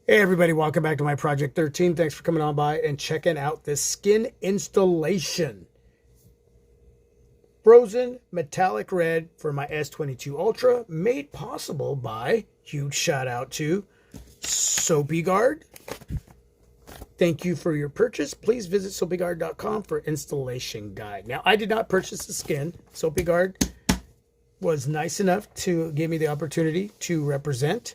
Hey everybody, welcome back to my Project 13. Thanks for coming on by and checking out this skin installation. Frozen metallic red for my S22 Ultra, made possible by, huge shout out to Sopiguard. Thank you for your purchase. Please visit Sopiguard.com for installation guide. Now, I did not purchase the skin. Sopiguard was nice enough to give me the opportunity to represent.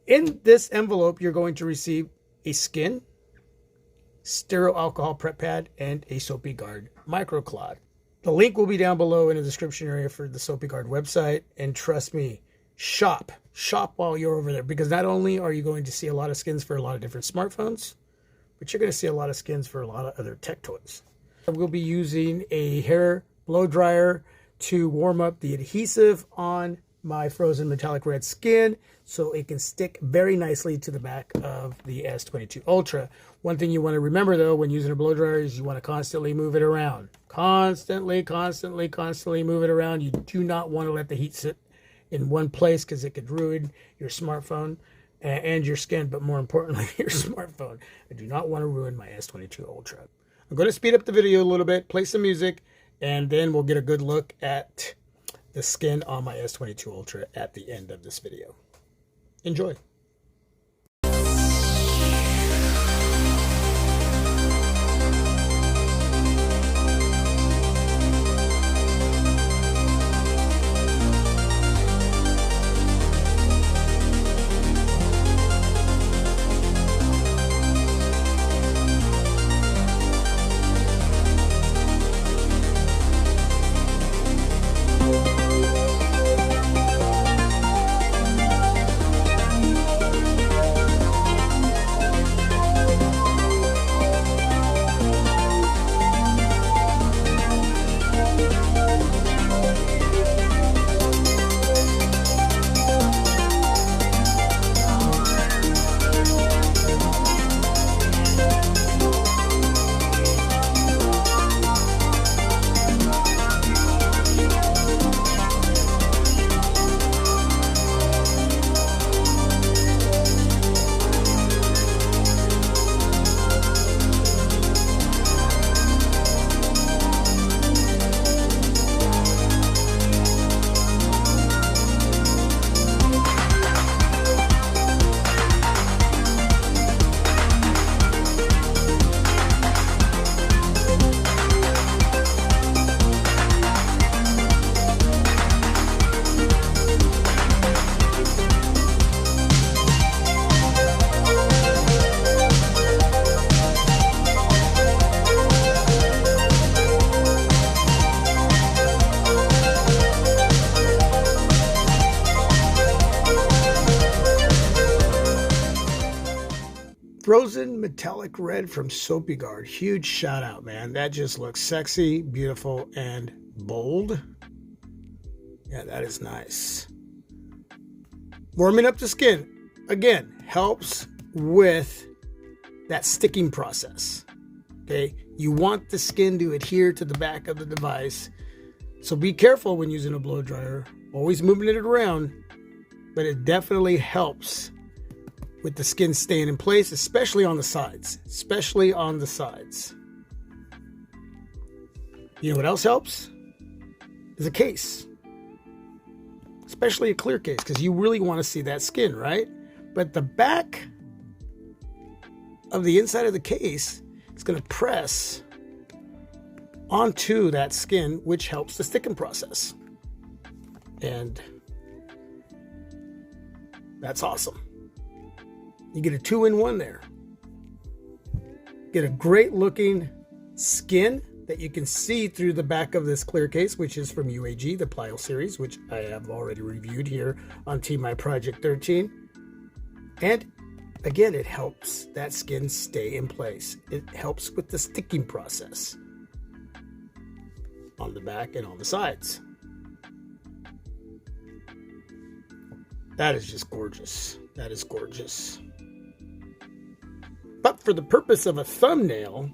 In this envelope, you're going to receive a skin, sterile alcohol prep pad, and a Sopiguard microclot. The link will be down below in the description area for the Sopiguard website. And trust me, shop while you're over there, because not only are you going to see a lot of skins for a lot of different smartphones, but you're going to see a lot of skins for a lot of other tech toys. We'll be using a hair blow dryer to warm up the adhesive on my frozen metallic red skin so it can stick very nicely to the back of the S22 Ultra. One thing you want to remember though when using a blow dryer is you want to constantly move it around. Constantly move it around. You do not want to let the heat sit in one place because it could ruin your smartphone and your skin, but more importantly, your smartphone. I do not want to ruin my S22 Ultra. I'm going to speed up the video a little bit, play some music, and then we'll get a good look at the skin on my S22 Ultra at the end of this video. Enjoy. Frozen metallic red from Sopiguard. Huge shout out, man. That just looks sexy, beautiful, and bold. Yeah, that is nice. Warming up the skin, again, helps with that sticking process. Okay, you want the skin to adhere to the back of the device. So be careful when using a blow dryer. Always moving it around, but it definitely helps with the skin staying in place, especially on the sides. You know what else helps? Is a case. Especially a clear case, because you really want to see that skin, right? But the back of the inside of the case is going to press onto that skin, which helps the sticking process. And that's awesome. You get a 2-in-1 there. Get a great looking skin that you can see through the back of this clear case, which is from UAG, the Plio series, which I have already reviewed here on Team My Project 13. And again, it helps that skin stay in place. It helps with the sticking process on the back and on the sides. That is just gorgeous. That is gorgeous. But for the purpose of a thumbnail,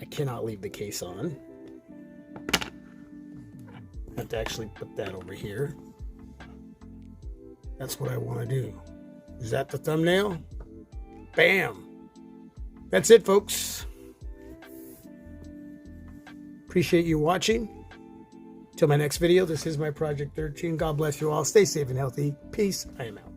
I cannot leave the case on. I have to actually put that over here. That's what I want to do. Is that the thumbnail? Bam. That's it, folks. Appreciate you watching. Till my next video, this is my Project 13. God bless you all. Stay safe and healthy. Peace. I am out.